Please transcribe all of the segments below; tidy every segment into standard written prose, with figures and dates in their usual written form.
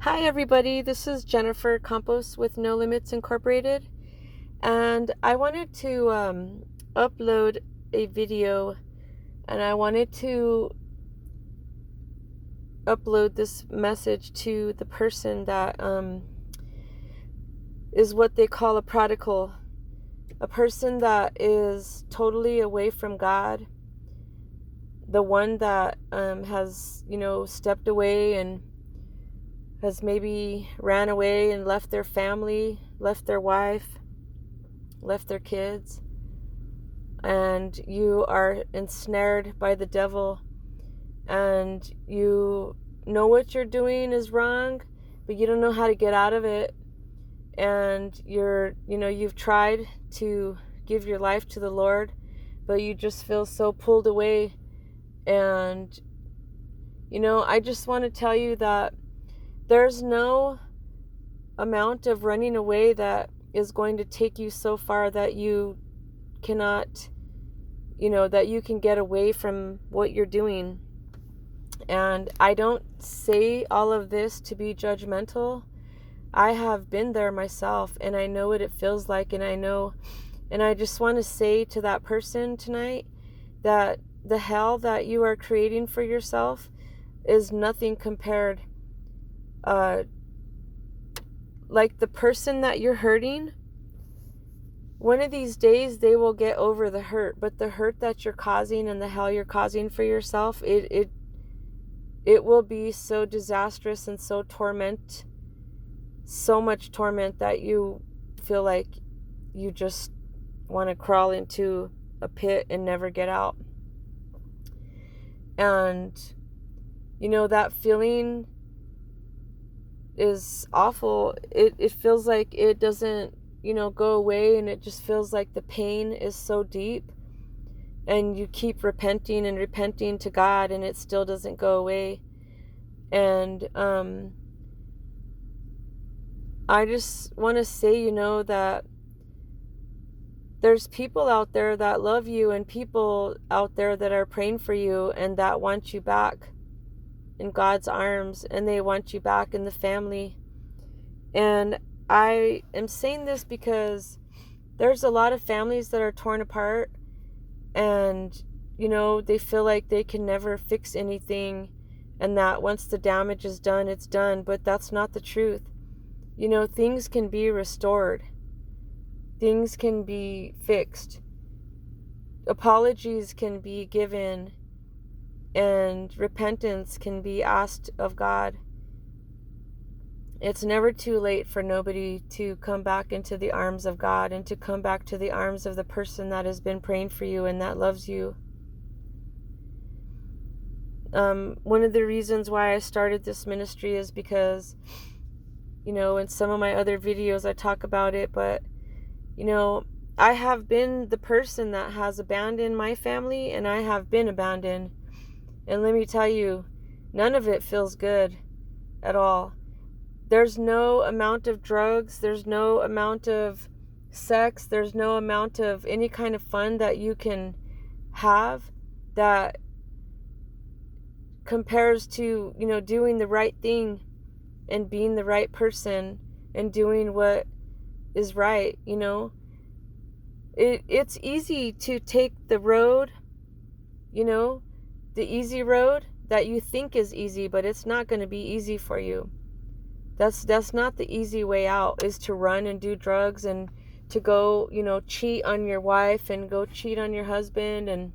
Hi everybody, this is Jennifer Campos with No Limits Incorporated, and I wanted to upload a video, and I wanted to upload this message to the person that is what they call a prodigal, a person that is totally away from God, the one that has, stepped away and has maybe ran away and left their family, left their wife, left their kids, and you are ensnared by the devil, and you know what you're doing is wrong, but you don't know how to get out of it, and you've tried to give your life to the Lord, but you just feel so pulled away. And I just want to tell you that there's no amount of running away that is going to take you so far that you cannot, that you can get away from what you're doing. And I don't say all of this to be judgmental. I have been there myself, and I know what it feels like, and I just want to say to that person tonight that the hell that you are creating for yourself is nothing compared. Like the person that you're hurting, one of these days they will get over the hurt, but the hurt that you're causing and the hell you're causing for yourself, it will be so disastrous and so much torment that you feel like you just want to crawl into a pit and never get out. And that feeling is awful. It feels like it doesn't go away, and it just feels like the pain is so deep, and you keep repenting and repenting to God, and it still doesn't go away. And I just want to say that there's people out there that love you, and people out there that are praying for you, and that want you back in God's arms, and they want you back in the family. And I am saying this because there's a lot of families that are torn apart, and they feel like they can never fix anything, and that once the damage is done, it's done. But that's not the truth. Things can be restored, things can be fixed, apologies can be given, and repentance can be asked of God. It's never too late for nobody to come back into the arms of God, and to come back to the arms of the person that has been praying for you and that loves you. One of the reasons why I started this ministry is because, in some of my other videos I talk about it, but, I have been the person that has abandoned my family, and I have been abandoned. And let me tell you, none of it feels good at all. There's no amount of drugs, there's no amount of sex, there's no amount of any kind of fun that you can have that compares to, doing the right thing and being the right person and doing what is right. It's easy to take the road, the easy road that you think is easy, but it's not going to be easy for you. That's not the easy way out, is to run and do drugs and to go, cheat on your wife and go cheat on your husband and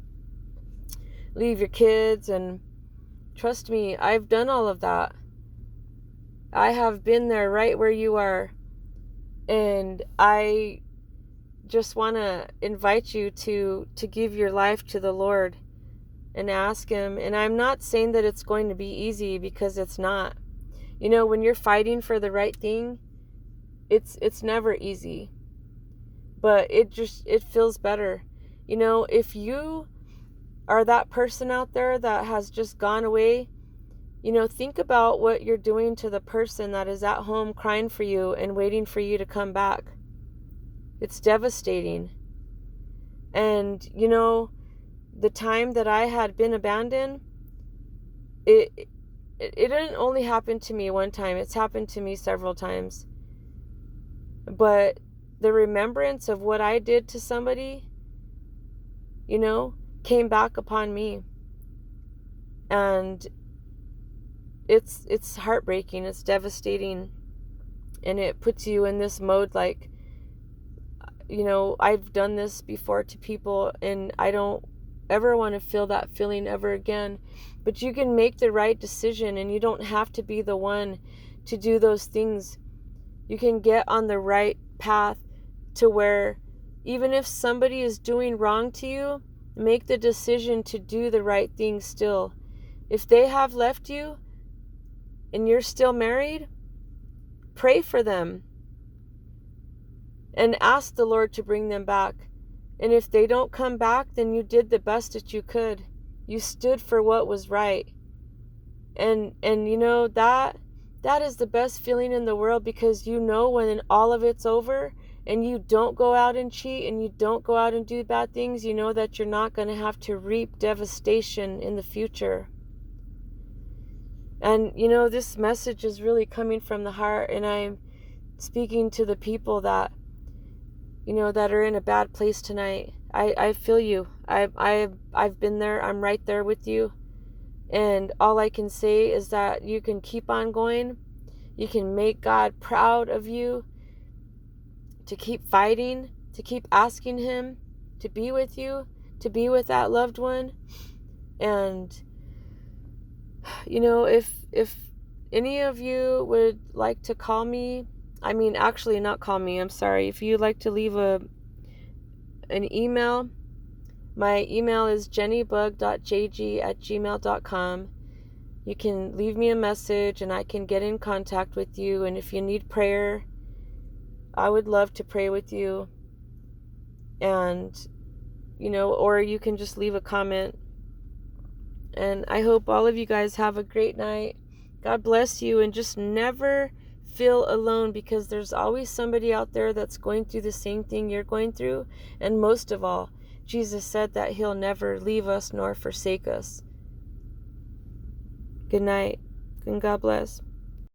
leave your kids. And trust me, I've done all of that. I have been there right where you are. And I just want to invite you to give your life to the Lord and ask Him. And I'm not saying that it's going to be easy, because it's not. When you're fighting for the right thing, it's never easy. But it feels better. If you are that person out there that has just gone away, think about what you're doing to the person that is at home crying for you and waiting for you to come back. It's devastating. And, the time that I had been abandoned, it didn't only happen to me one time. It's happened to me several times. But the remembrance of what I did to somebody, came back upon me. And it's heartbreaking, it's devastating, and it puts you in this mode like, I've done this before to people, and I don't ever want to feel that feeling ever again. But you can make the right decision, and you don't have to be the one to do those things. You can get on the right path to where even if somebody is doing wrong to you, make the decision to do the right thing still. If they have left you and you're still married, pray for them and ask the Lord to bring them back. And if they don't come back, then you did the best that you could. You stood for what was right. And that is the best feeling in the world, because when all of it's over and you don't go out and cheat and you don't go out and do bad things, you know that you're not going to have to reap devastation in the future. And this message is really coming from the heart, and I'm speaking to the people that that are in a bad place tonight. I feel you. I've been there. I'm right there with you. And all I can say is that you can keep on going. You can make God proud of you, to keep fighting, to keep asking Him to be with you, to be with that loved one. And if any of you would like to call me, actually not call me, I'm sorry. If you'd like to leave an email, my email is jennybug.jg@gmail.com. You can leave me a message and I can get in contact with you. And if you need prayer, I would love to pray with you. And, or you can just leave a comment. And I hope all of you guys have a great night. God bless you, and just never feel alone, because there's always somebody out there that's going through the same thing you're going through. And most of all, Jesus said that He'll never leave us nor forsake us. Good night, and God bless.